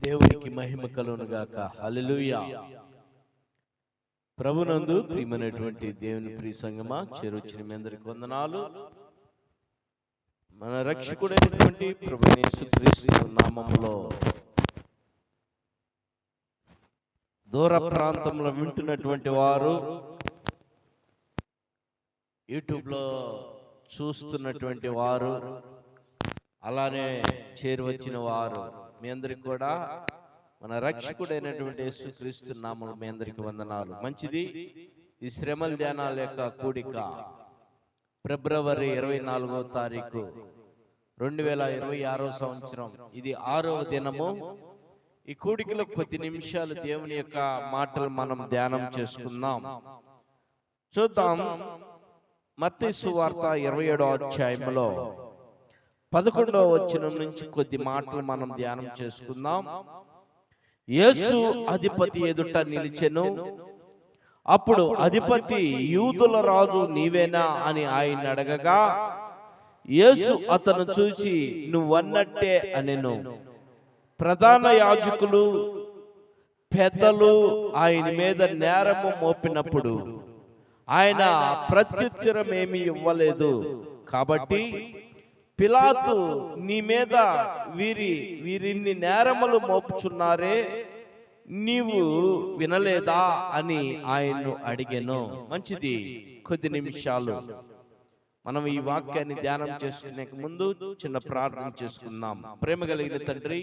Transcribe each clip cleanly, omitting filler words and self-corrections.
దేవునికి మహిమ కలుగును గాక. హల్లెలూయా. ప్రభునందు ప్రియమైనటువంటి దేవుని ప్రియ సంగమా, చేరొచ్చిన మీ అందరికి వందనాలు. మన రక్షకుడైనటువంటి ప్రభువైన యేసుక్రీస్తు నామములో దూర ప్రాంతంలో వింటున్నటువంటి వారు, యూట్యూబ్లో చూస్తున్నటువంటి వారు, అలానే చేరువచ్చిన వారు, మీ అందరికి కూడా మన రక్షకుడైనటువంటి యేసుక్రీస్తు నామములో మీ అందరికి వందనాలు. మంచిది. ఈ శ్రమల ధ్యానాల యొక్క కూడిక ఫిబ్రవరి 24వ తారీఖు 2026 సంవత్సరం. ఇది 6వ దినము. ఈ కూడికలో కొద్ది నిమిషాలు దేవుని యొక్క మాటలు మనం ధ్యానం చేసుకుందాం. చూద్దాం. మత్తయి సువార్త 27వ అధ్యాయంలో 11వ వచనం నుంచి కొద్ది మాటలు మనం ధ్యానం చేసుకుందాం. యేసు అధిపతి ఎదుట నిలిచెను. అప్పుడు అధిపతి, యూదుల రాజు నీవేనా అని ఆయన అడగగా, యేసు అతను చూసి, నువ్వన్నట్టే అనెను. ప్రధాన యాజకులు, పెద్దలు ఆయన మీద నేరము మోపినప్పుడు ఆయన ప్రత్యుత్తరం ఏమీ ఇవ్వలేదు. కాబట్టి పిలాతు, నీ మీద వీరిన్ని నేరములు మోపుచున్నారే, నీవు వినలేదా అని ఆయన్ను అడిగెను. మంచిది. కొద్ది నిమిషాలు మనం ఈ వాక్యాన్ని ధ్యానం చేసుకునే ముందు చిన్న ప్రార్థన చేసుకుందాం. ప్రేమ కలిగిన తండ్రి,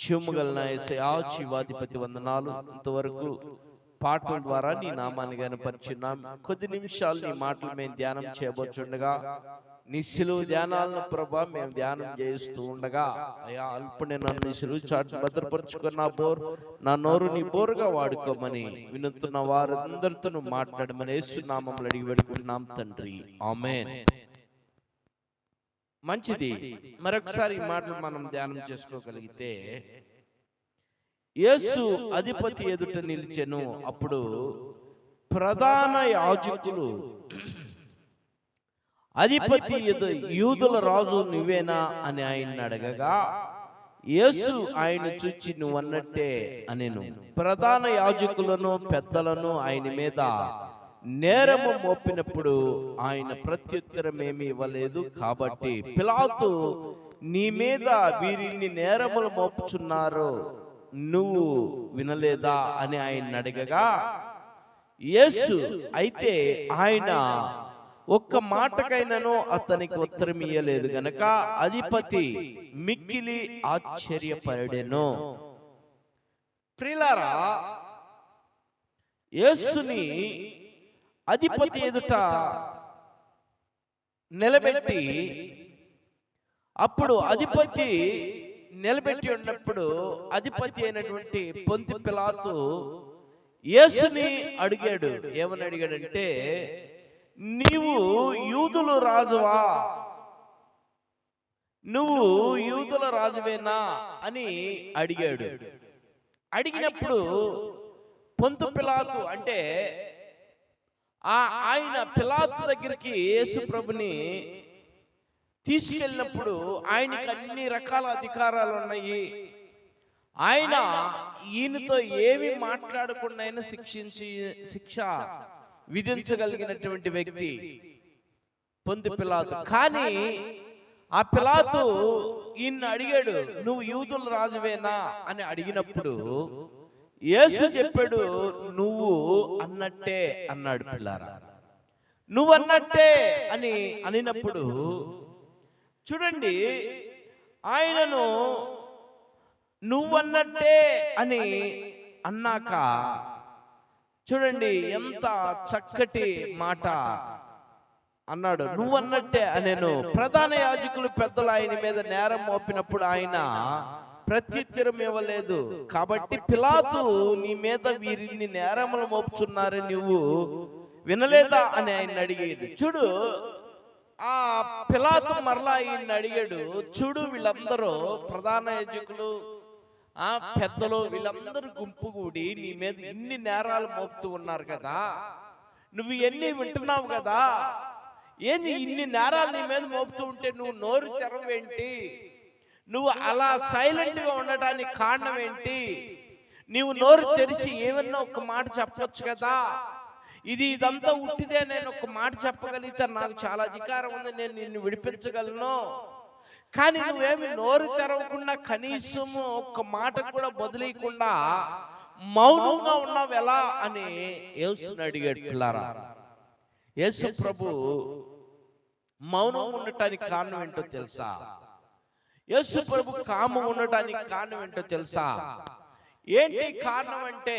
జీవము గల యేసయ్యా, జీవాధిపతి వందనాలు. ఇంతవరకు పాటల ద్వారా నీ నామాన్ని కనపరిచున్నాం. కొద్ది నిమిషాలు నీ మాటలు మేము ధ్యానం చేయబోతుండగా, నీ సిలువ ధ్యానాలను ప్రభా మేము ధ్యానం చేస్తూ ఉండగా, అయ్యా అల్పునే నన్ను సిలువ చాటు భద్రపరుచుకున్న నా నోరు నీ బోరుగా వాడుకోమని వినుతున్న వారందరితో మాట్లాడమని యేసు నామములో అడిగి వేడుకుంటున్నాం తండ్రి. ఆమేన్. మంచిది. మరొకసారి ఈ మాటలు మనం ధ్యానం చేసుకోగలిగితే, యేసు అధిపతి ఎదుట నిలిచెను. అప్పుడు ప్రధాన యాజకులు, అధిపతి యూదుల రాజు నువ్వేనా అని ఆయన అడగగా, యేసు ఆయన చూచి, నువ్వన్నట్టే అనెను. ప్రధాన యాజకులను, పెద్దలను ఆయన మీద నేరము మోపినప్పుడు ఆయన ప్రత్యుత్తరం ఏమీ ఇవ్వలేదు. కాబట్టి పిలాతు, నీ మీద వీరిన్ని నేరములు మోపుచున్నారు, నువ్వు వినలేదా అని ఆయన అడగగా, యేసు అయితే ఆయన ఒక్క మాటకైనను అతనికి ఉత్తరం ఇయ్యలేదు గనక అధిపతి మిక్కిలి ఆశ్చర్యపడెను. ప్రియులారా, యేసుని అధిపతి ఎదుట నిలబెట్టి, అప్పుడు అధిపతి నిలబెట్టి ఉన్నప్పుడు అధిపతి అయినటువంటి పొంతి పిలాతు యేసుని అడిగాడు. ఏమని అడిగాడంటే, నీవు యూదుల రాజువా, నువ్వు యూదుల రాజువేనా అని అడిగాడు. అడిగినప్పుడు పొంతు పిలాతు అంటే ఆయన పిలాతు దగ్గరికి యేసు ప్రభుని తీసుకెళ్ళినప్పుడు ఆయనకి అన్ని రకాల అధికారాలు ఉన్నాయి. ఆయన ఈయనతో ఏమి మాట్లాడకుండా శిక్ష విధించగలిగినటువంటి వ్యక్తి పొంతి పిలాతు. కానీ ఆ పిలాతు ఈయన అడిగాడు, నువ్వు యూదుల రాజువేనా అని అడిగినప్పుడు యేసు చెప్పాడు, నువ్వు అన్నట్టే అన్నాడు. పిల్లారా, నువ్వు అన్నట్టే అని అనినప్పుడు చూడండి, ఆయనను నువ్వన్నట్టే అని అన్నాక చూడండి ఎంత చక్కటి మాట అన్నాడు. నువ్వన్నట్టే అనేను. ప్రధాన యాజకులు, పెద్దలు ఆయన మీద నేరం మోపినప్పుడు ఆయన ప్రత్యుత్తరం ఇవ్వలేదు. కాబట్టి పిలాతు, నీ మీద వీరిన్ని నేరములు మోపుచున్నారని నువ్వు వినలేదా అని ఆయన అడిగాడు. చూడు, ఆ పిలాతు మరలా ఆయన అడిగాడు, చూడు వీళ్ళందరూ ప్రధాన యాజకులు, పెద్దలు, వీళ్ళందరూ గుంపు కూడి నీ మీద ఇన్ని నేరాలు మోపుతూ ఉన్నారు కదా, నువ్వు ఎన్ని వింటున్నావు కదా, ఏంది ఇన్ని నేరాలు నీ మీద మోపుతూ ఉంటే నువ్వు నోరు తెరవేంటి? నువ్వు అలా సైలెంట్ గా ఉండటానికి కారణం ఏంటి? నీవు నోరు తెరిచి ఏమన్నా ఒక మాట చెప్పొచ్చు కదా. ఇదంతా ఉట్టిదే, నేను ఒక మాట చెప్పగలిగితే నాకు చాలా అధికారం ఉంది, నేను నిన్ను విడిపించగలను. కానీ నువ్వేమి నోరు తెరవకుండా కనీసము ఒక్క మాట కూడా బదులీయకుండా మౌనంగా ఉన్నావు ఎలా అని యేసుని అడిగాడు. పిల్లారా, యేసు ప్రభు మౌనం ఉండటానికి కారణం ఏంటో తెలుసా? యేసు ప్రభు కామం ఉండటానికి కారణం ఏంటో తెలుసా? ఏంటి కారణం అంటే,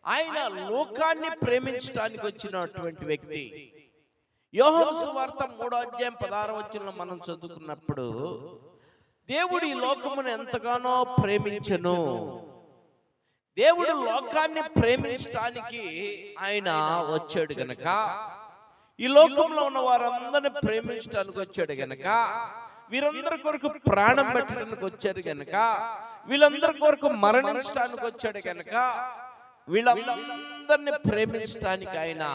ఆయన లోకాన్ని ప్రేమించడానికి వచ్చినటువంటి వ్యక్తి. యోహాను సువార్త 3:16 మనం చదువుకున్నప్పుడు, దేవుడు ఈ లోకమును ఎంతగానో ప్రేమించెను. దేవుడు లోకాన్ని ప్రేమించడానికి ఆయన వచ్చాడు గనక, ఈ లోకంలో ఉన్న వారందరిని ప్రేమించడానికి వచ్చాడు గనక, వీరందరి కొరకు ప్రాణం పెట్టడానికి వచ్చాడు గనక, వీళ్ళందరి కొరకు మరణించడానికి వచ్చాడు గనక, వీళ్ళందరినీ ప్రేమించడానికి ఆయన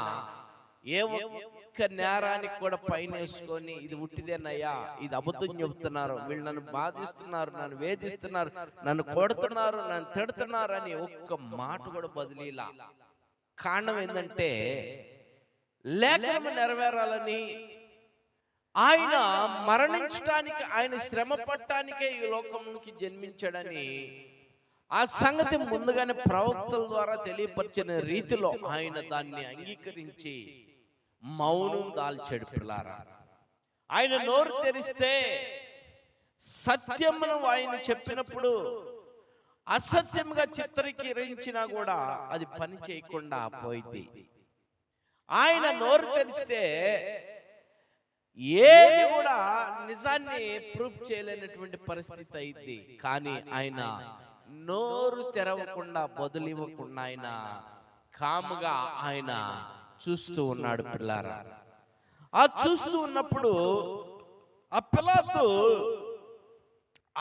ఏ ఒక్క నేరానికి కూడా పైన వేసుకొని ఇది ఉట్టిదేనయ్యా, ఇది అబద్ధం చెబుతున్నారు, వీళ్ళు నన్ను బాధిస్తున్నారు, నన్ను వేధిస్తున్నారు, నన్ను కొడుతున్నారు, నన్ను తిడుతున్నారు అని ఒక్క మాట కూడా బదిలీలా. కారణం ఏంటంటే, లేఖనం నెరవేరాలని, ఆయన మరణించడానికి, ఆయన శ్రమ పడటానికే ఈ లోకంలోకి జన్మించాడని ఆ సంగతి ముందుగానే ప్రవక్తల ద్వారా తెలియపరిచిన రీతిలో ఆయన దాన్ని అంగీకరించి మౌనం దాల్చాడు. పిల్లారా, ఆయన నోరు తెరిస్తే సత్యమును ఆయన చెప్పినప్పుడు అసత్యంగా చిత్రీకరించినా కూడా అది పని చేయకుండా పోయింది. ఆయన నోరు తెరిస్తే ఏది కూడా నిజాన్ని ప్రూఫ్ చేయలేనటువంటి పరిస్థితి అయింది. కానీ ఆయన నోరు తెరవకుండా, బదులివ్వకుండా ఆయన కాముగా ఆయన చూస్తూ ఉన్నాడు. పిల్లారా, ఆ చూస్తూ ఉన్నప్పుడు ఆ పిలాతు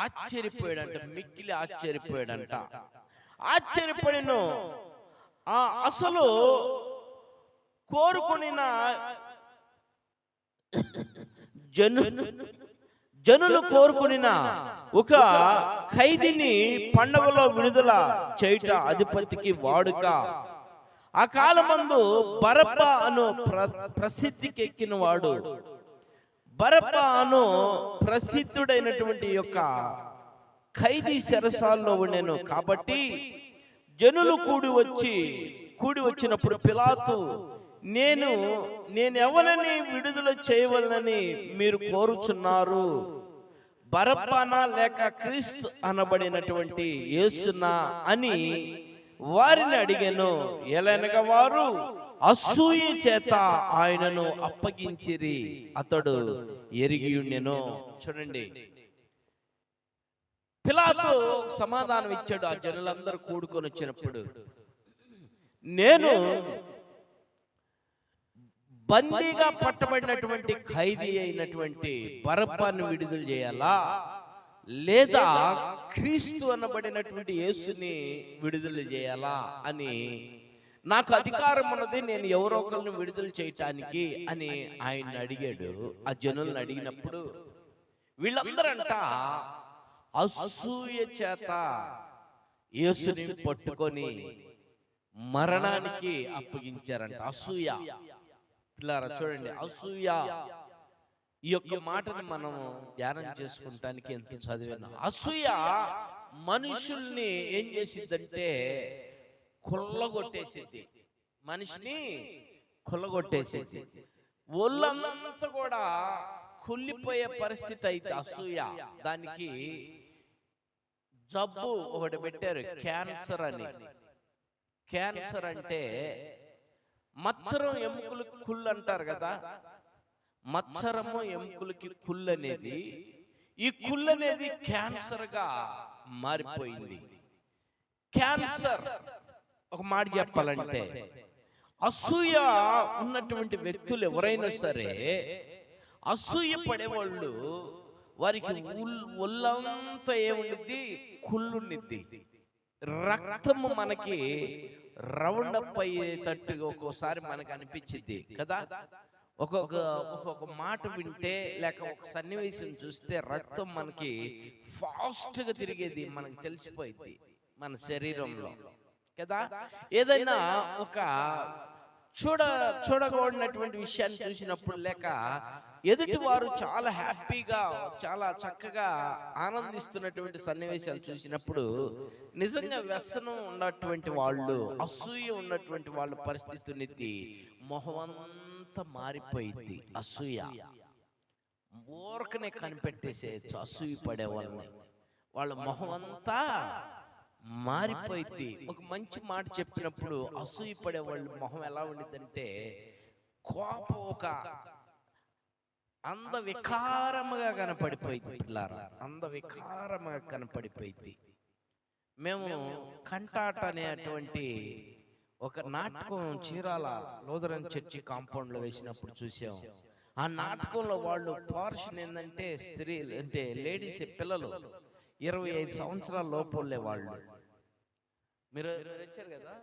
ఆశ్చర్యపోయాడంట, మిక్కిలి ఆశ్చర్యపోయాడంట. ఆశ్చర్యపడిను అసలు కోరుకునిన జనులు కోరుకునిన ఒక ఖైదీని పండగలో విడుదల చేయుట అధిపతికి వాడుక. ఆ కాలమందు బరబ్బా అను ప్రసిద్ధికి ఎక్కిన వాడు, బరబ్బా అను ప్రసిద్ధుడైనటువంటి యొక్క ఖైదీ చెరసాల్లో ఉండెను. కాబట్టి జనులు కూడి వచ్చినప్పుడు పిలాతు, నేనెవరిని విడుదల చేయవలనని మీరు కోరుచున్నారు? బరబ్బనా లేక క్రీస్తు అనబడినటువంటి యేసునా అని వారిని అడిగాను. ఎలనగా వారు అసూయ చేత ఆయనను అప్పగించిరి, అతడు ఎరిగి ఉండెను. చూడండి, పిలాతు సమాధానం ఇచ్చాడు. ఆ జనులందరూ కూడుకొని వచ్చినప్పుడు, నేను బందీగా పట్టబడినటువంటి ఖైదీ అయినటువంటి బరబ్బాను విడుదల చేయాలా, లేదా క్రీస్తు అనబడినటువంటి యేసుని విడుదల చేయాలా అని నాకు అధికారం ఉన్నది, నేను ఎవరో ఒకరిని విడుదల చేయటానికి అని ఆయన అడిగాడు. ఆ జనులను అడిగినప్పుడు వీళ్ళందరంట అసూయ చేత యేసుని పట్టుకొని మరణానికి అప్పగించారంట. అసూయ. పిల్లారా చూడండి, అసూయ ఈ యొక్క మాటను మనం ధ్యానం చేసుకుంటానికి ఎంత చదివాను. అసూయ మనుషుల్ని ఏం చేసిద్దంటే కొల్లగొట్టేసేది, మనిషిని కొల్లగొట్టేసేది, ఒళ్ళంతా కూడా కుళ్ళిపోయే పరిస్థితి అయితే అసూయ. దానికి జబ్బు ఒకటి పెట్టారు, క్యాన్సర్ అని. క్యాన్సర్ అంటే మత్సరం ఎముకలకు కుళ్ళు అంటారు కదా, మత్సరము ఎముకలకి కుళ్ళు అనేది, ఈ కుళ్ళు అనేది క్యాన్సర్ గా మారిపోయింది. క్యాన్సర్ ఒక మాట చెప్పాలంటే, అసూయ ఉన్నటువంటి వ్యక్తులు ఎవరైనా సరే, అసూయ పడేవాళ్ళు వారికి ఒళ్ళంతా ఏముండిద్ది, కుళ్ళుండిద్ది. రక్తము మనకి రౌండ్ అప్ అయ్యేటట్టుగా ఒక్కోసారి మనకు అనిపించింది కదా. ఒక్కొక్క ఒక్కొక్క మాట వింటే లేక ఒక సన్నివేశం చూస్తే రక్తం మనకి ఫాస్ట్ గా తిరిగేది మనకి తెలిసిపోయింది మన శరీరంలో కదా. ఏదైనా ఒక చూడకూడనటువంటి విషయాన్ని చూసినప్పుడు లేక ఎదుటి వారు చాలా హ్యాపీగా చాలా చక్కగా ఆనందిస్తున్నటువంటి సన్నివేశాలు చూసినప్పుడు నిజంగా వ్యసనం ఉన్నటువంటి వాళ్ళు, అసూయ ఉన్నటువంటి వాళ్ళ పరిస్థితి మొహం అంతా మారిపోయింది. అసూయ ఊరకనే కనిపెట్టేసేయచ్చు. అసూయ పడే వాళ్ళని వాళ్ళ మొహం అంతా మారిపోయింది. ఒక మంచి మాట చెప్పినప్పుడు అసూయ పడే వాళ్ళ మొహం ఎలా ఉండిద్దంటే కోపం ఒక వికారముగా కనపడిపోయింది. పిల్లారా, వికారముగా కనపడిపోయింది. మేము కంటాట అనేటువంటి ఒక నాటకం చీరాల లూథరన్ చర్చి కాంపౌండ్ లో వేసినప్పుడు చూసాం. ఆ నాటకంలో వాళ్ళు పోర్షన్ ఏంటంటే స్త్రీలు అంటే లేడీస్, పిల్లలు 25 సంవత్సరాల లోపలే వాళ్ళు. మీరు వచ్చారు కదా,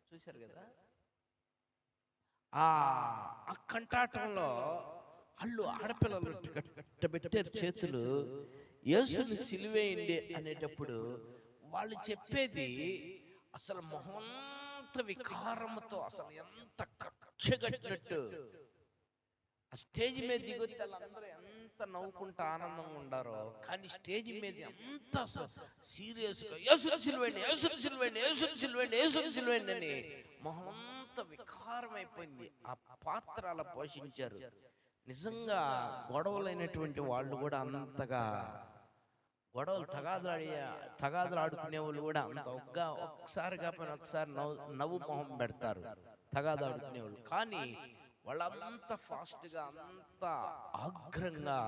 చూశారు కదా. ఆ కంటాటంలో వాళ్ళు ఆడపిల్లలు పెట్టారు చేతులు, యేసుని సిలువేయండి అనేటప్పుడు వాళ్ళు చెప్పేది అసలు మొహంత వికారముతో, అసలు ఎంత కక్షగట్టినట్టు. ఆ స్టేజ్ మీద దిగొస్తే వాళ్ళందరూ ఎంత నవ్వుకుంటూ ఆనందంగా ఉండారో, కానీ స్టేజ్ మీద అంత సీరియస్గా యేసుని సిలువేయండి, యేసుని సిలువేయండి, యేసుని సిలువేయండి, యేసుని సిలువేయండి అని మొహంత వికారం అయిపోయింది. ఆ పాత్ర అలా పోషించారు. నిజంగా గొడవలైనటువంటి వాళ్ళు కూడా అంతగా గొడవలు తగాదులు ఆడుకునే వాళ్ళు కూడా అంత ఒక్కసారి కాకపోయినా ఒకసారి నవ్వు మొహం పెడతారు తగాదు ఆడుకునే వాళ్ళు. కానీ వాళ్ళంతా ఫాస్ట్ గా అంత ఆగ్రంగా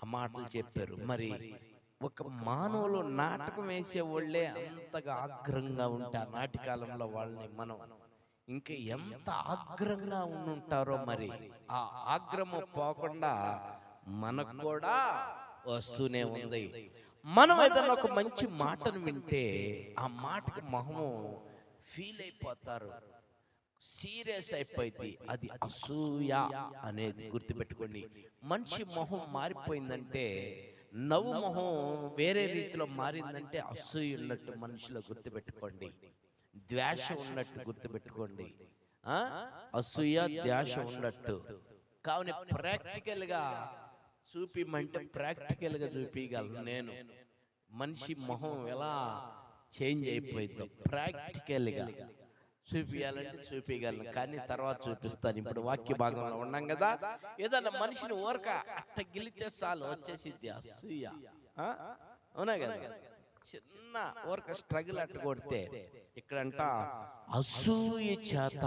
ఆ మాటలు చెప్పారు. మరి ఒక మానవులు నాటకం వేసే వాళ్ళే అంతగా ఆగ్రంగా ఉంటే ఆ నాటికాలంలో వాళ్ళని మనం ఇంకా ఎంత ఆగ్రంగా ఉండుంటారో. మరి ఆ ఆగ్రహం పోకుండా మనకు కూడా వస్తూనే ఉంది. మనం ఏదైనా ఒక మంచి మాటను వింటే ఆ మాటకి మొహము ఫీల్ అయిపోతారు, సీరియస్ అయిపోయింది. అది అసూయ అనేది గుర్తుపెట్టుకోండి. మనిషి మొహం మారిపోయిందంటే, నవ్వు మొహం వేరే రీతిలో మారిందంటే అసూయ ఉన్నట్టు మనిషిలో గుర్తుపెట్టుకోండి. ద్వేష ఉన్నట్టు గుర్తుపెట్టుకోండి. అసూయ ద్వేష ఉన్నట్టు. కావున ప్రాక్టికల్ గా చూపిమంటే ప్రాక్టికల్ గా చూపించగలను నేను. మనిషి మొహం ఎలా చేంజ్ అయిపోయిందో ప్రాక్టికల్ గా చూపించాలంటే చూపించగలను, కానీ తర్వాత చూపిస్తాను. ఇప్పుడు వాక్య భాగంలో ఉన్నాం కదా. ఏదన్నా మనిషిని ఊరక అట్ట గిలితే చాలు వచ్చేసిద్ది అసూయ. అవునా కదా, చిన్న ఊరక స్ట్రగుల్ అట్ట కొడితే ఇక్కడంట అసూయ చేత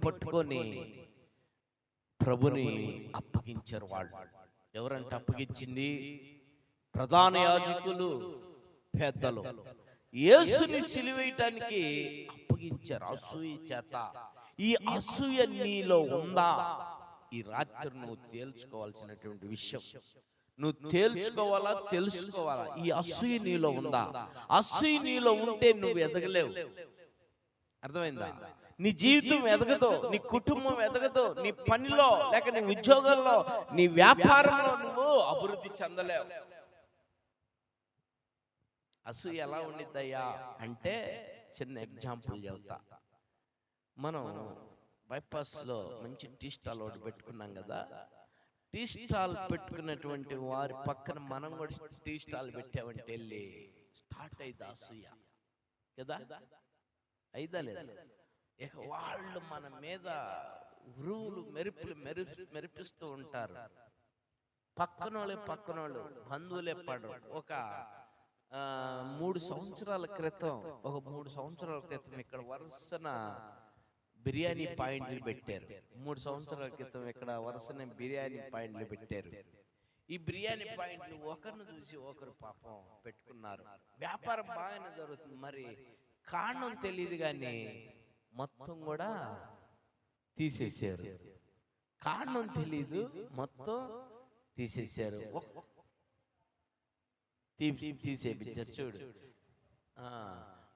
పట్టుకొని ప్రభుని అప్పగించారు వాళ్ళు. ఎవరంటే అప్పగించింది? ప్రధాన యాజకులు, పెద్దలు. యేసుని సిలువేయటానికి అప్పగించారు అసూయ చేత. ఈ అసూయ నీలో ఉందా? ఈ రాత్రి నువ్వు తేల్చుకోవాల్సినటువంటి విషయం. నువ్వు తేల్చుకోవాలా, తెలుసుకోవాలా. ఈ అసూయ నీలో ఉందా? అసూయ నీలో ఉంటే నువ్వు ఎదగలేవు. అర్థమైందా? నీ జీవితం ఎదగదు, నీ కుటుంబం ఎదగదు, నీ పనిలో లేక నీ ఉద్యోగంలో, నీ వ్యాపారంలో నువ్వు అభివృద్ధి చెందలేవు. అసూయ ఎలా ఉండిద్దయ్యా అంటే చిన్న ఎగ్జాంపుల్ చెబుతా. మనం బైపాస్ లో మంచి టీ స్టాల్ ఒకటి పెట్టుకున్నాం కదా. టీ స్టాల్ పెట్టుకున్నటువంటి వారి పక్కన మనం కూడా టీ స్టాల్ పెట్టామంటే వెళ్ళి స్టార్ట్ అయింది అసూయ కదా. అయిదా లేదా? ఇక వాళ్ళు మన మీద ఉరువులు మెరిపిస్తూ ఉంటారు. పక్కనోళ్ళే బంధువులే పడరు. ఒక 3 సంవత్సరాల క్రితం ఇక్కడ వరుసన బిర్యానీ పాయింట్లు పెట్టారు. 3 సంవత్సరాల క్రితం ఇక్కడ వరుసన బిర్యానీ పాయింట్లు పెట్టారు. ఈ బిర్యానీ పాయింట్లు ఒకరిని చూసి ఒకరు పాపం పెట్టుకున్నారు. వ్యాపారం బాగానే జరుగుతుంది. మరి కారణం తెలియదు కానీ మొత్తం కూడా తీసేశారు. కారణం తెలీదు, మొత్తం తీసేశారు. తీసేపించారు. చూడు,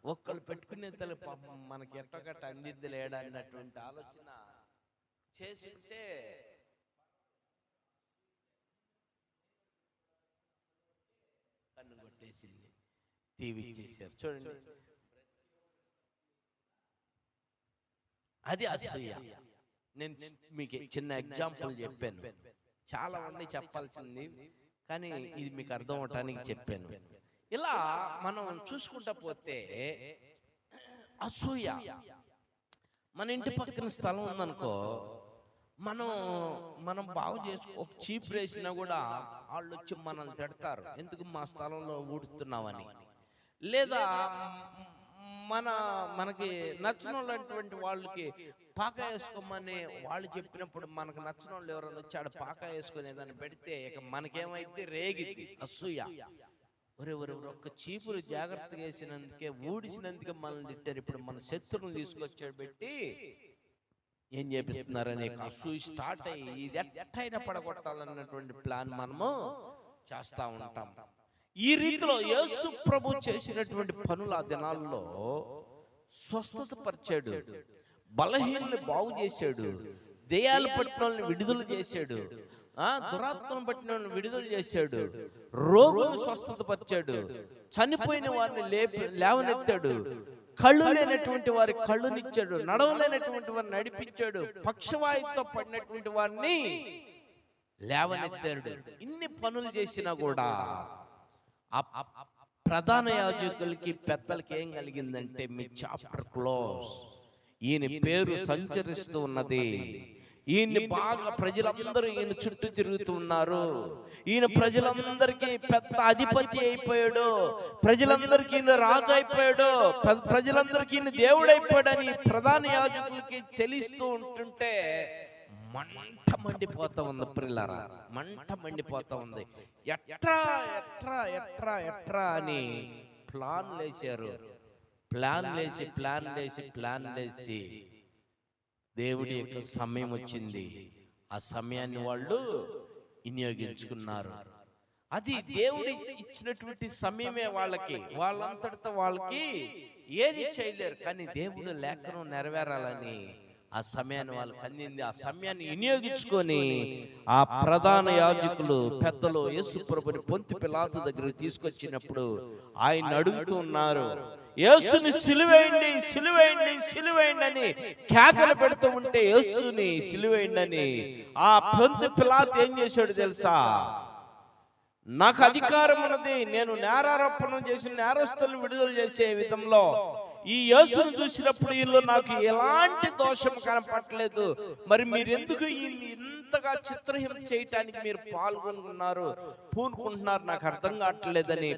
ఒక్కళ్ళు పెట్టుకునే తల పాపం మనకి ఎట్టగట్ట అందిద్ది లేడా అన్నటువంటి ఆలోచన చేస్తుంటే కన్ను కొట్టేసింది, టీవీ ఇచ్చేసారు. చూడండి, అది అసూయ. నేను మీకు చిన్న ఎగ్జాంపుల్ చెప్పాను, చాలా మంది చెప్పాల్సింది, కానీ ఇది మీకు అర్థం అవటానికి చెప్పాను. ఇలా మనం చూసుకుంటా పోతే అసూయ. మన ఇంటి పక్కన స్థలం ఉందనుకో, మనం బాగు చేసుకో, చీప్ వేసినా కూడా వాళ్ళు వచ్చి మనల్ని తిడతారు, ఎందుకు మా స్థలంలో ఊడుస్తున్నావని. లేదా మనకి నచ్చిన వాళ్ళటువంటి వాళ్ళకి పాక వేసుకోమని వాళ్ళు చెప్పినప్పుడు మనకు నచ్చిన వాళ్ళు ఎవరైనా వచ్చి ఆడ పాక వేసుకునే దాన్ని పెడితే ఇక మనకేమైతే రేగిద్ది అసూయ. ఒక్క చీపురు జాగ్రత్తగా వేసినందుకే, ఊడిసినందుకే మనల్ని తిట్టారు, ఇప్పుడు మన శత్రువులు తీసుకొచ్చాడు పెట్టి ఏం చేపిస్తున్నారనే అసూయ స్టార్ట్ అయ్యి ఇది ఎట్టయినా పడగొట్టాలన్నటువంటి ప్లాన్ మనము చేస్తా ఉంటాం. ఈ రీతిలో యేసు ప్రభు చేసినటువంటి పనులు ఆ దినాల్లో స్వస్థత పరిచాడు, బలహీనని బాగు చేశాడు, దెయ్యాలు పట్టిన వాళ్ళని విడుదల చేశాడు, దురాత్మను పట్టిన వాళ్ళని విడుదల చేశాడు, రోగులను స్వస్థత పరిచాడు, చనిపోయిన వారిని లేవనెత్తాడు, కళ్ళు లేనటువంటి వారి కళ్ళునిచ్చాడు, నడవలేనటువంటి వారిని నడిపించాడు, పక్షవాయుతో పడినటువంటి వారిని లేవనెత్తాడు. ఇన్ని పనులు చేసినా కూడా ప్రధాన యాజకులకి పెద్దలకి ఏం కలిగిందంటే, మీ చాప్టర్ క్లోజ్, ఈయన పేరు సంచరిస్తూ ఉన్నది, ఈయన్ని బాగా ప్రజలందరూ ఈయన చుట్టూ తిరుగుతూ ఉన్నారు, ఈయన ప్రజలందరికీ పెద్ద అధిపతి అయిపోయాడు, ప్రజలందరికీ ఈయన రాజు అయిపోయాడు, ప్రజలందరికీ ఈయన దేవుడు అయిపోయాడని ప్రధాన యాజకులకి తెలుస్తూ ఉంటుంటే మంట మండిపోతా ఉంది ప్రియులారా, మంట మండిపోతా ఉంది. ఎట్రా ఎట్రా ఎట్రా ఎట్రా అని ప్లాన్ లేచారు, ప్లాన్ లేసి దేవుడి యొక్క సమయం వచ్చింది, ఆ సమయాన్ని వాళ్ళు వినియోగించుకున్నారు. అది దేవుడి ఇచ్చినటువంటి సమయమే వాళ్ళకి, వాళ్ళంతటితో వాళ్ళకి ఏది చేయలేరు, కానీ దేవుడు లేఖనం నెరవేరాలని ఆ సమయాన్ని వాళ్ళకి అందింది. ఆ సమయాన్ని వినియోగించుకొని ఆ ప్రధాన యాజకులు పెద్దలు యేసు ప్రభుని పొంతి పిలాతు దగ్గరికి తీసుకొచ్చినప్పుడు ఆయన అడుగుతూ ఉన్నారు, యేసుని సిలువేయండి సిలువేయండి సిలువేయండి అని కేకలు పెడుతూ ఉంటే యేసుని సిలువేయండి అని ఆ పొంతి పిలాతు ఏం చేశాడు తెలుసా? నాకు అధికారం ఉన్నది, నేను నేరారోపణ చేసిన నేరస్తులను విడుదల చేసే విధంలో ఈ యేసును చూసినప్పుడు వీళ్ళు నాకు ఎలాంటి దోషం కనపడలేదు, మరి మీరు ఎందుకు ఇంతగా చిత్రహింస చేయటానికి మీరు పూనుకుంటున్నారు నాకు అర్థం కావట్లేదని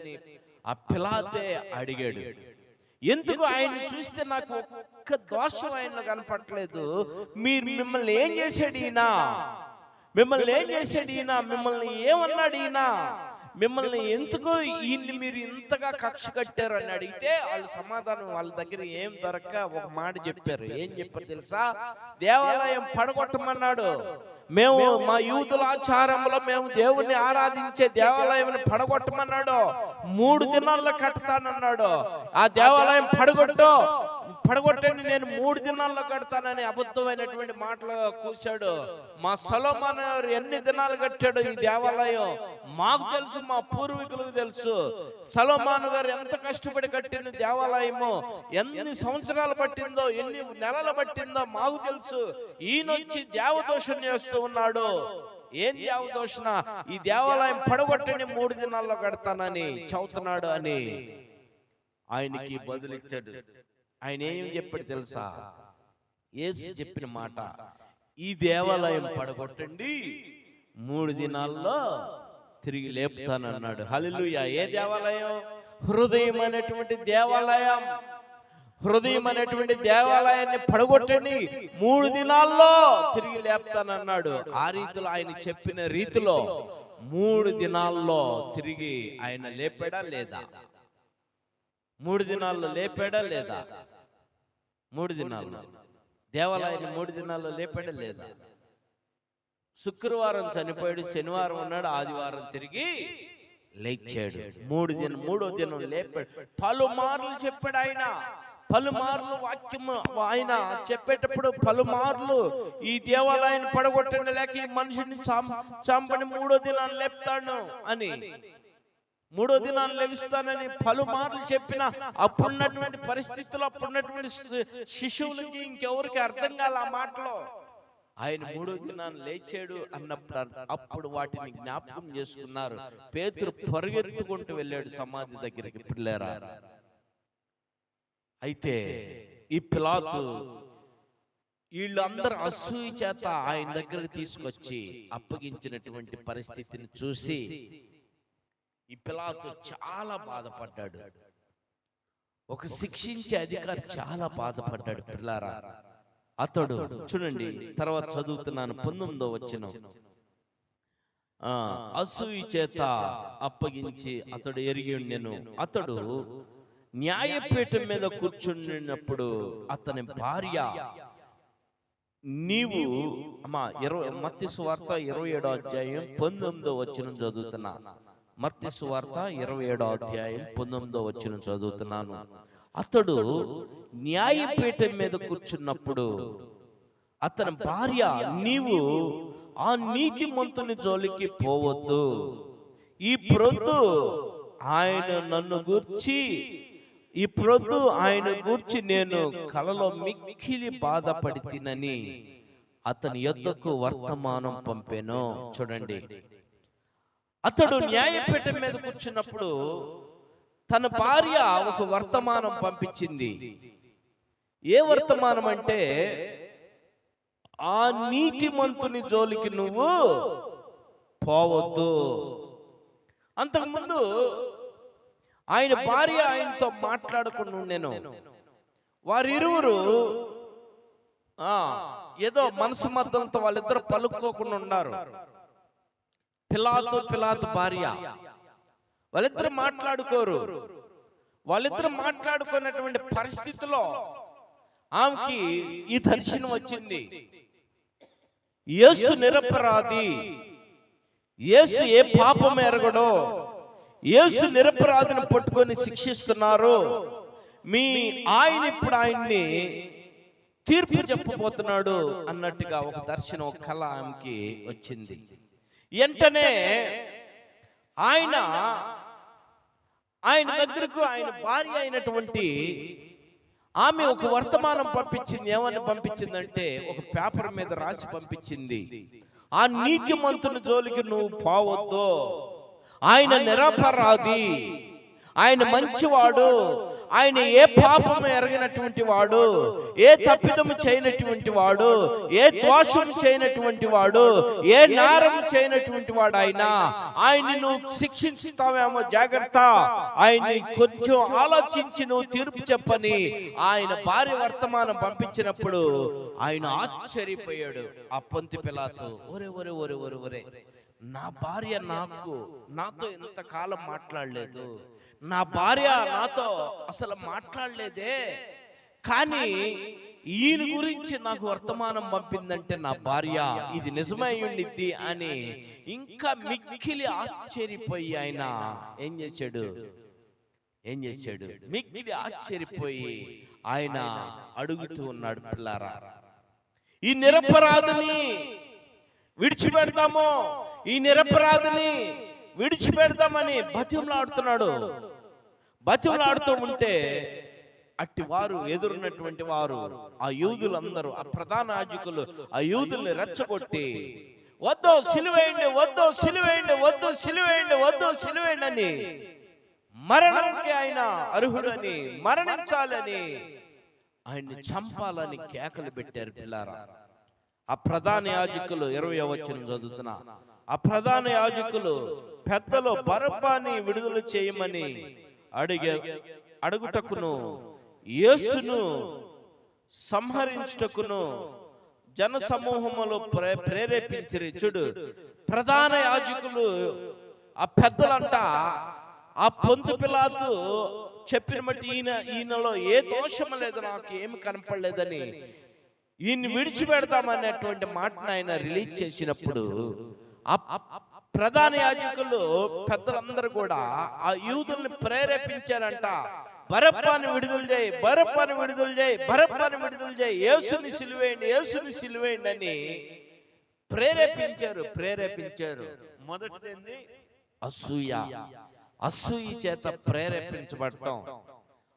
ఆ పిలాతే అడిగాడు. ఎందుకు ఆయన చూస్తే నాకు ఒక్క దోషం ఆయన కనపడలేదు, మిమ్మల్ని ఏం చేశాడు ఈయన, మిమ్మల్ని ఏమన్నాడు ఈయన, మిమ్మల్ని ఎందుకు ఈయన్ని మీరు ఇంతగా కక్ష కట్టారు అని అడిగితే వాళ్ళు సమాధానం వాళ్ళ దగ్గర ఏం దొరక్క ఒక మాట చెప్పారు. ఏం చెప్పారు తెలుసా? దేవాలయం పడగొట్టమన్నాడు, మేము మా యూదుల ఆచారంలో మేము దేవుణ్ణి ఆరాధించే దేవాలయం పడగొట్టమన్నాడు, 3 దినాల్లో కడతానన్నాడు. ఆ దేవాలయం పడగొట్టండి నేను 3 దినాల్లో కడతానని అబద్ధమైనటువంటి మాటలు కూర్చాడు. మా సొలొమోను ఎన్ని దినాలు కట్టాడు ఈ దేవాలయం మాకు తెలుసు, మా పూర్వీకులకు తెలుసు. సొలొమోను గారు ఎంత కష్టపడి కట్టిన దేవాలయమో, ఎన్ని సంవత్సరాలు పట్టిందో, ఎన్ని నెలలు పట్టిందో మాకు తెలుసు. ఈయనొచ్చి దేవదోషం చేస్తూ ఉన్నాడు. ఏం దేవదోషణ? ఈ దేవాలయం పడగొట్టని 3 దినాల్లో కడతానని చెబుతున్నాడు అని ఆయనకి బదులిచ్చాడు. ఆయన ఏం చెప్పాడు తెలుసా? యేసు చెప్పిన మాట, ఈ దేవాలయం పడగొట్టండి 3 దినాల్లో తిరిగి లేపుతానన్నాడు. హల్లెలూయా. ఏ దేవాలయం? హృదయం అనేటువంటి దేవాలయం. హృదయం అనేటువంటి దేవాలయాన్ని పడగొట్టండి 3 దినాల్లో తిరిగి లేపుతానన్నాడు. ఆ రీతిలో ఆయన చెప్పిన రీతిలో 3 దినాల్లో తిరిగి ఆయన లేపాడా లేదా? 3 దినాల్లో లేపాడా లేదా? 3 దినాల్లో దేవాలయాన్ని 3 దినాల్లో లేపాడా లేదా? శుక్రవారం చనిపోయాడు, శనివారం ఉన్నాడు, ఆదివారం తిరిగి లేచాడు. మూడో దినం లేపాడు. పలుమార్లు చెప్పాడు ఆయన. పలుమార్లు వాక్యము ఆయన చెప్పేటప్పుడు పలుమార్లు ఈ దేవాలయాన్ని పడగొట్టండి, లేక ఈ మనిషిని చంపని మూడో దినాన్ని లేపుతాను అని, మూడో దినాన్ని లెగుస్తానని పలుమార్లు చెప్పిన అప్పుడున్నటువంటి పరిస్థితుల్లో అప్పుడున్నటువంటి శిశువులకి ఇంకెవరికి అర్థం కాల ఆ మాటలో. ఆయన మూడో దినాన్ని లేచాడు అన్నప్పుడు అప్పుడు వాటిని జ్ఞాపకం చేసుకున్నారు. పేతురు పరిగెత్తుకుంటూ వెళ్ళాడు సమాధి దగ్గరికి. పిల్లారా, అయితే ఈ పిలాతు వీళ్ళందరూ అసూయ చేత ఆయన దగ్గరకు తీసుకొచ్చి అప్పగించినటువంటి పరిస్థితిని చూసి ఈ పిలాతు చాలా బాధపడ్డాడు. ఒక శిక్షించే అధికారి చాలా బాధపడ్డాడు. పిల్లారా, అతడు చూడండి, తర్వాత చదువుతున్నాను 19వ వచనం. అసూయ చేత అప్పగించి అతడు ఎరిగి ఉండెను. అతడు న్యాయపీఠం మీద కూర్చున్నప్పుడు అతని భార్య, నీవు మత్తయి సువార్త 27వ అధ్యాయం 19వ వచనం చదువుతున్నా. మత్తయి సువార్త 27వ అధ్యాయం 19వ వచనం చదువుతున్నాను. అతడు న్యాయపీఠం మీద కూర్చున్నప్పుడు అతని భార్య, నీవు ఆ నీతిమంతుని జోలికి పోవద్దు, ఈ ప్రొద్దు ఆయన నన్ను గూర్చి ఆయన గూర్చి నేను కలలో మిక్కిలి బాధపడితినని అతని యొద్దకు వర్తమానం పంపెను. చూడండి, అతడు న్యాయపీఠం మీద కూర్చున్నప్పుడు తన భార్య ఒక వర్తమానం పంపించింది. ఏ వర్తమానం అంటే, ఆ నీతిమంతుని జోలికి నువ్వు పోవద్దు. అంతకుముందు ఆయన భార్య ఆయనతో మాట్లాడుకుని ఉండెను. వారిరువురు ఏదో మనసు మద్దతుతో వాళ్ళిద్దరు పలుకోకుండా ఉన్నారు. పిలాతు భార్య వాళ్ళిద్దరు మాట్లాడుకోరు. వాళ్ళిద్దరు మాట్లాడుకున్నటువంటి పరిస్థితిలో ఆమెకి ఈ దర్శనం వచ్చింది. యేసు నిరపరాధి, యేసు ఏ పాపం ఎరగడో, యేసు నిరపరాధిని పట్టుకొని శిక్షిస్తున్నారు, మీ ఆయన ఇప్పుడు ఆయన్ని తీర్పు చెప్పబోతున్నాడు అన్నట్టుగా ఒక దర్శనం, ఒక కళ ఆమెకి వచ్చింది. వెంటనే ఆయన దగ్గరకు ఆయన భార్య అయినటువంటి ఆమె ఒక వర్తమానం పంపించింది. ఏమని పంపించిందంటే, ఒక పేపర్ మీద రాసి పంపించింది, ఆ నీతిమంతుని జోలికి నువ్వు పోవద్దు, ఆయన నిరపరాధి, ఆయన మంచివాడు, ఆయన ఏ పాపము ఎరగినటువంటి వాడు, ఏ తప్పిదము చేయనటువంటి వాడు, ఏ దోషము చేయనటువంటి వాడు, ఏ నేరం చేయనటువంటి వాడు. ఆయన్ని నువ్వు శిక్షిస్తావేమో, జాగ్రత్త, ఆయన్ని కొంచెం ఆలోచించి నువ్వు తీర్పు చెప్పని ఆయన భార్య వర్తమానం పంపించినప్పుడు ఆయన ఆశ్చర్యపోయాడు. ఆ పొంతి పిలాతు, ఒరే ఒరే ఒరే ఒరే ఒరే, నా భార్య నాతో ఇంతకాలం మాట్లాడలేదు, నా భార్య నాతో అసలు మాట్లాడలేదే, కానీ ఈయన గురించి నాకు వర్తమానం పంపిందంటే నా భార్య ఇది నిజమై ఉండిద్ది అని ఇంకా మిక్కిలి ఆశ్చర్యపోయి ఆయన ఏం చేశాడు, మిక్కిలి ఆశ్చర్యపోయి ఆయన అడుగుతూ ఉన్నాడు, పిల్లారా, ఈ నిరపరాధిని విడిచిపెడతామో, ఈ నిరపరాధిని విడిచిపెడతామని బతిమలాడుతూ ఉంటే అట్టి వారు, ఎదురున్నటువంటి వారు, ఆ యూదులందరూ, ఆ ప్రధాన యాజకులు ఆ యూదుల్ని రెచ్చగొట్టి, వద్దు సిలువేయండి, వద్దు సిలువేయండి, వద్దు సిలువేయండి, వద్దు సిలువేయండి అని, మరణంకి ఆయన అర్హుడని, మరణించాలని, ఆయన్ని చంపాలని కేకలు పెట్టారు. పిల్లారా, ఆ ప్రధాన యాజకులు 20వ వచనం చదువుతున్నా. ఆ ప్రధాన యాజకులు పెద్దలు బరబ్బని విడుదల చేయమని అడుగుటకును, యేసును సంహరించుటకును జన సమూహములో ప్రేరేపించిరి. చూడు, ప్రధాన యాజకులు ఆ పెద్దలంట ఆ పొంతు పిలాతు చెప్పిన బట్టి ఈయనలో ఏ దోషము లేదు, నాకు ఏమి కనపడలేదని ఈయన్ని విడిచిపెడతామనేటువంటి మాటను ఆయన రిలీజ్ చేసినప్పుడు ప్రధాన యాజకులు పెద్దలందరూ కూడా ఆ యూదుల్ని ప్రేరేపించారంట. బరప్పాని విడుదల చేయి, బరప్పాని విడుదల చేయి, బరప్పాని విడుదల చేయి, యేసుని సిలువేయండి, యేసుని సిలువేయండి అని ప్రేరేపించారు. మొదటిది అసూయ. అసూయ చేత ప్రేరేపించబడటం.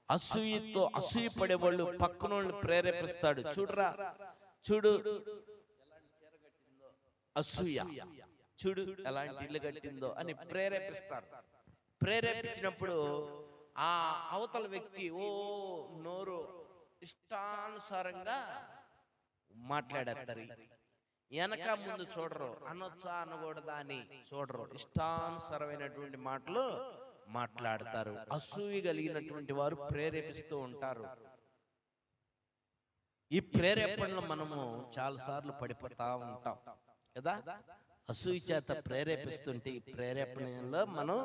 అసూయతో అసూయ పడే వాళ్ళు పక్కనోళ్ళు ప్రేరేపిస్తాడు. చూడు అసూయ, చూడు ఎలాంటి ఇల్లు కట్టిందో అని ప్రేరేపిస్తారు. ప్రేరేపించినప్పుడు ఆ అవతల వ్యక్తి నోరు ఇష్టానుసారంగా మాట్లాడేస్తారు. వెనక ముందు చూడరు, అనొచ్చా అనకూడదా అని చూడరు, ఇష్టానుసరమైనటువంటి మాటలు మాట్లాడతారు. అసూయ కలిగినటువంటి వారు ప్రేరేపిస్తూ ఉంటారు. ఈ ప్రేరేపణలో మనము చాలా సార్లు పడిపోతా ఉంటాం కదా. అసూయ చేత ప్రేరేపిస్తుంటే ఈ ప్రేరేపణలో మనం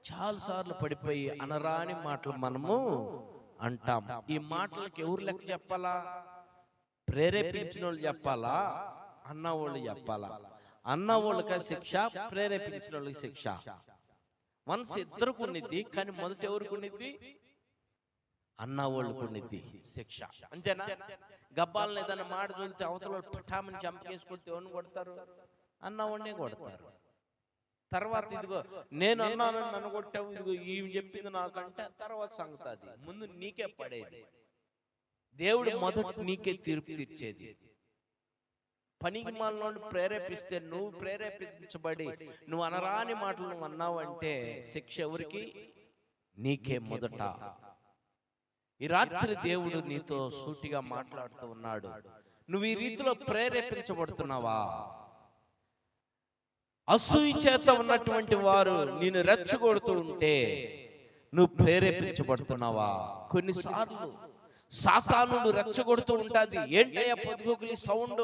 చాలా సార్లు పడిపోయి అనరాని మాటలు మనము అంటాం. ఈ మాటలకు ఎవరు లెక్క చెప్పాలా? ప్రేరేపించిన వాళ్ళు చెప్పాలా? అన్నవాళ్ళు చెప్పాలా? అన్నవాళ్ళకి శిక్ష, ప్రేరేపించిన వాళ్ళకి శిక్ష. మనసు ఇద్దరికి ఉన్నది, కానీ మొదట ఎవరికి ఉన్నది? అన్నవాళ్ళకు ఉన్నది శిక్ష. అంతేనా? గబ్బాలను ఏదైనా మాట చూస్తే అవతల పటామని చంపకేసుకుంటే ఎవరిని కొడతారు? అన్నవాడినే కొడతారు. తర్వాత ఇదిగో నేను అన్నాను నన్ను కొట్టావు, ఇదిగో ఈమె చెప్పింది నాకంటే తర్వాత సంగతి. అది ముందు నీకే పడేది. దేవుడు మొదట నీకే తీర్పు తీర్చేది. పనికి మాలను ప్రేరేపిస్తే, నువ్వు ప్రేరేపించబడి నువ్వు అనరాని మాటలు నువ్వు అన్నావు అంటే శిక్ష ఎవరికి? నీకే మొదట. ఈ రాత్రి దేవుడు నీతో సూటిగా మాట్లాడుతూ ఉన్నాడు. నువ్వు ఈ రీతిలో ప్రేరేపించబడుతున్నావా? అసూయ చేత ఉన్నటువంటి వారు నిన్ను రెచ్చగొడుతూ ఉంటే నువ్వు ప్రేరేపించబడుతున్నావా? కొన్నిసార్లు సాతానుడు రెచ్చగొడుతూ ఉంటాది. ఏంటయ్యా పొదుగులి సౌండ్,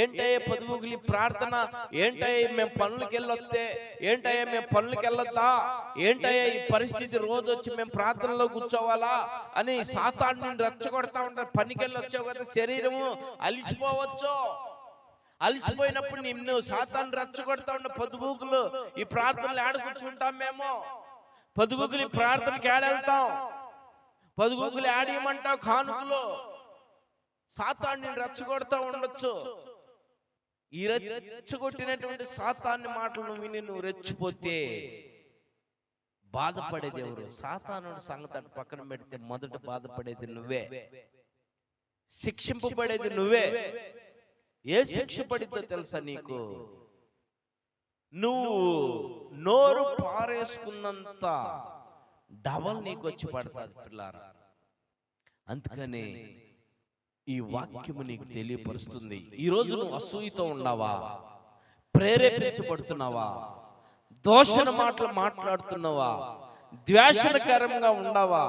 ఏంటయ్యా పొదుగులి ప్రార్థన, ఏంటయ్యా మేము పనులకి వెళ్ళొస్తే, ఏంటయ్యా మేము పనులకి వెళ్ళొద్దా, ఏంటయ్యా ఈ పరిస్థితి రోజు వచ్చి మేము ప్రార్థనలో కూర్చోవాలా అని సాతాను రెచ్చగొడతా ఉంటారు. పనికి వెళ్ళొచ్చావు కదా, శరీరము అలిసిపోవచ్చు. అలిసిపోయినప్పుడు నిన్ను సాతాను రెచ్చగొడతా ఉండే పొదుగులు ఈ ప్రార్థనలు ఆడ కూర్చుంటాం. మేము పొదుగులు ప్రార్థనకి ఆడెళ్తాం, పొదుగులు ఆడేయమంటావు కానుకలు. సాతాన్ని రెచ్చగొడతా ఉండొచ్చు. ఈ రెచ్చగొట్టినటువంటి సాతాన్ని మాటలను విని నువ్వు రెచ్చిపోతే బాధపడేది ఎవరు? సాతానుడి సంగతి అటు పక్కన పెడితే మొదట బాధపడేది నువ్వే, శిక్షింపబడేది నువ్వే. ఏ శిక్ష పడితో తెలుసా నీకు? నువ్వు నోరు పారేసుకున్నంత డబల్ నీకు వచ్చి పడుతుంది పిల్లారా. అందుకనే ఈ వాక్యము నీకు తెలియపరుస్తుంది. ఈ రోజు నువ్వు అసూయతో ఉన్నావా? ప్రేరేపించబడుతున్నావా? దోషణ మాటలు మాట్లాడుతున్నావా? ద్వేషణకరంగా ఉన్నావా?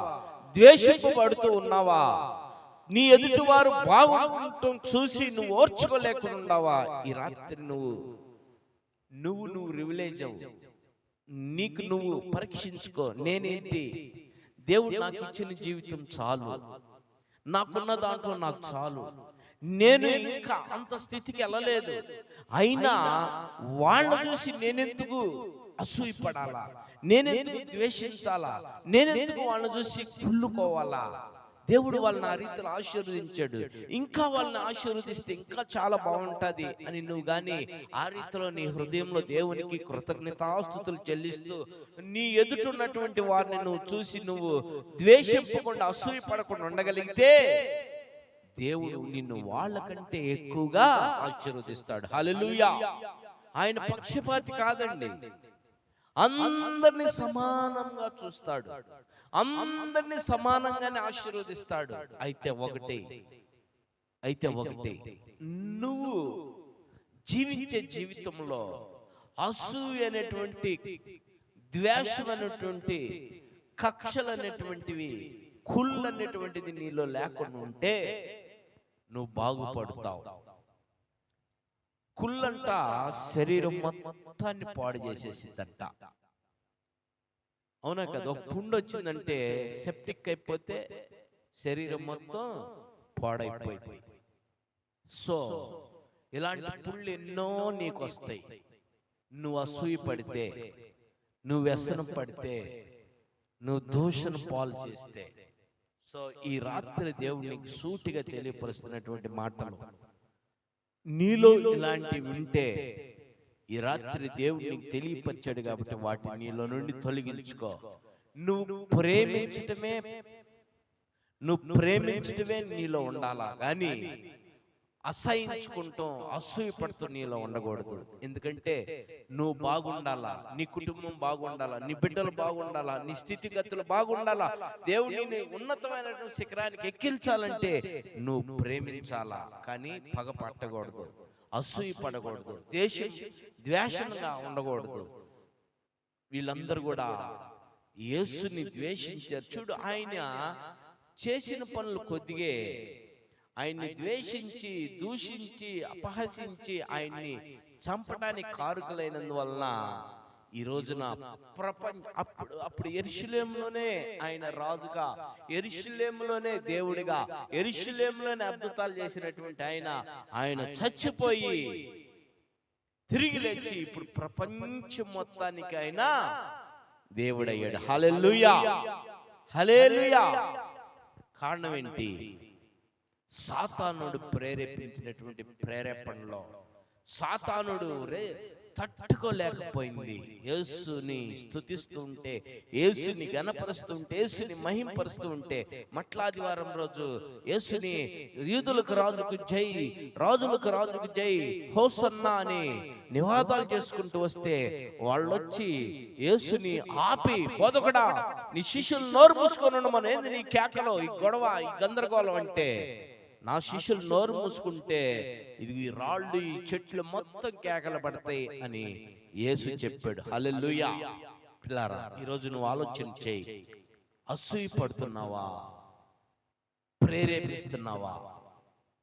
ద్వేషింపబడుతూ ఉన్నావా? నీ ఎదుటి వారు బాగుండటం చూసి నువ్వు ఓర్చుకోలేకుండా ఉన్నావా? ఈ రాత్రి నువ్వు రివిలేజ్ అవ్వు. నీకు నువ్వు పరీక్షించుకో. నేనేంటి? దేవుడు నాకు ఇచ్చిన జీవితం చాలు, నాకున్న దాంట్లో నాకు చాలు. నేను ఇంకా అంత స్థితికి వెళ్ళలేదు. అయినా వాళ్ళని చూసి నేనెందుకు అసూయపడాలా? నేనెందుకు ద్వేషించాలా? నేనెందుకు వాళ్ళని చూసి కుళ్ళుకోవాలా? దేవుడు వాళ్ళని ఆ రీతిలో ఆశీర్వదించాడు. ఇంకా వాళ్ళని ఆశీర్వదిస్తే ఇంకా చాలా బాగుంటది అని నువ్వు గాని ఆ రీతిలో నీ హృదయంలో దేవునికి కృతజ్ఞతాస్తుతులు చెల్లిస్తూ నీ ఎదుటున్నటువంటి వారిని నువ్వు చూసి నువ్వు ద్వేషింపకుండా అసూయ పడకుండా ఉండగలిగితే దేవుడు నిన్ను వాళ్ళకంటే ఎక్కువగా ఆశీర్వదిస్తాడు. హల్లెలూయా. ఆయన పక్షపాతి కాదండి. అందరినీ సమానంగా చూస్తాడు, అందరినీ సమానంగానే ఆశీర్వదిస్తాడు. అయితే ఒకటే నువ్వు జీవించే జీవితంలో అసూయ అనేటువంటి, ద్వేషం అనేటువంటి, కక్షలు అనేటువంటివి, కుళ్ళు అనేటువంటిది నీలో లేకుండా ఉంటే నువ్వు బాగుపడతావు. కుళ్ళంట శరీరం మొత్తాన్ని పాడు చేసేసిందంట. అవునా కదా? ఒక పుండు వచ్చిందంటే సెప్టిక్ అయిపోతే శరీరం మొత్తం పాడైపోయింది. సో ఇలాంటి పుళ్ళు ఎన్నో నీకు వస్తాయి. నువ్వు అసూయ పడితే, నువ్వు వ్యసనం పడితే, నువ్వు దూషణ పాలు చేస్తే. సో ఈ రాత్రి దేవుడు నీకు సూటిగా తెలియపరుస్తున్నటువంటి మాటలు, నీలో ఇలాంటివి ఉంటే ఈ రాత్రి దేవుడు నీకు తెలియపరిచాడు కాబట్టి వాటిని నీలో నుండి తొలగించుకో. నువ్వు ప్రేమించటమే నీలో ఉండాలా కానీ అసహించుకుంటూ అసూయ పడుతూ నీలో ఉండకూడదు. ఎందుకంటే నువ్వు బాగుండాలా, నీ కుటుంబం బాగుండాలా, నీ బిడ్డలు బాగుండాలా, నీ స్థితిగతులు బాగుండాలా, దేవుడిని ఉన్నతమైనటువంటి శిఖరానికి ఎక్కించాలంటే నువ్వు ప్రేమించాలా కానీ పగ పట్టకూడదు, అసూయ పడకూడదు, ద్వేషంగా ఉండకూడదు. వీళ్ళందరూ కూడా యేసుని ద్వేషించారు. చూడు, ఆయన చేసిన పనులు కొద్దిగే. ఆయన్ని ద్వేషించి, దూషించి, అపహసించి ఆయన్ని చంపడానికి కారకులైనందువలన ఈ రోజున అప్పుడు యెరూషలేములోనే ఆయన రాజుగా, యెరూషలేములోనే దేవుడిగా, యెరూషలేములోనే అద్భుతాలు చేసినటువంటి ఆయన చచ్చిపోయి తిరిగి లేచి ఇప్పుడు ప్రపంచం మొత్తానికి ఆయన దేవుడయ్యాడు. హల్లెలూయా, హల్లెలూయా. కారణం ఏంటి? సాతానుడు ప్రేరేపించినటువంటి ప్రేరేపణలో సాతానుడు తట్టుకోలేకపోయింది. యేసుని స్తుతిస్తూ ఉంటే, యేసుని గణపరుస్తూ ఉంటే, యేసుని మహింపరుస్తూ ఉంటే, మట్లాదివారం రోజు యేసుని యూదులకు రాజుకు జై, రాజులకు రాజుకు జై, హోసన్నా అని నివాదాలు చేసుకుంటూ వస్తే వాళ్ళొచ్చి యేసుని ఆపి, బోధకుడా నీ శిష్యులు నోరు మూసుకొని ఉండమని, ఏంది నీ కేకలో, ఈ గొడవ, ఈ గందరగోళం అంటే, నా శిష్యులు నోరు మూసుకుంటే ఇది రాళ్ళు, ఈ చెట్లు మొత్తం కేకలు పడతాయి అని యేసు చెప్పాడు. హల్లెలూయా. పిల్లారా, ఈరోజు నువ్వు ఆలోచన చేయి. అసూయ పడుతున్నావా, ప్రేరేపిస్తున్నావా?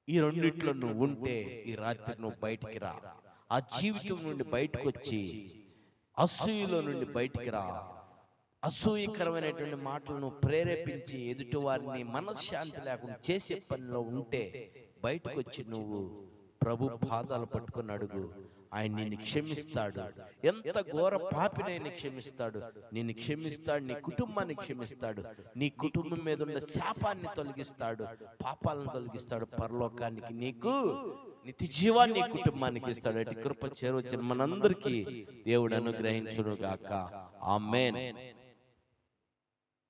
ఈ రెండిట్లో నువ్వు ఉంటే ఈ రాత్రి నువ్వు బయటికి రా. ఆ జీవితం నుండి బయటకు వచ్చి అసూయలో నుండి బయటికి రా. అసూయకరమైనటువంటి మాటలను ప్రేరేపించి ఎదుటి వారిని మనశ్శాంతి లేకుండా చేసే పనిలో ఉంటే బయటకు వచ్చి నువ్వు ప్రభు పాదాలు పట్టుకుని అడుగు. ఆయన నిన్ను క్షమిస్తాడు. ఎంత ఘోర పాపినైనా క్షమిస్తాడు, నిన్ను క్షమిస్తాడు, నీ కుటుంబాన్ని క్షమిస్తాడు, నీ కుటుంబం మీద ఉన్న శాపాన్ని తొలగిస్తాడు, పాపాలను తొలగిస్తాడు, పరలోకానికి నీకు నిత్య జీవాన్ని నీ కుటుంబానికి ఇస్తాడు. అటు కృప చేరవచ్చిన మనందరికీ దేవుడు అనుగ్రహించును గాక. ఆమేన్.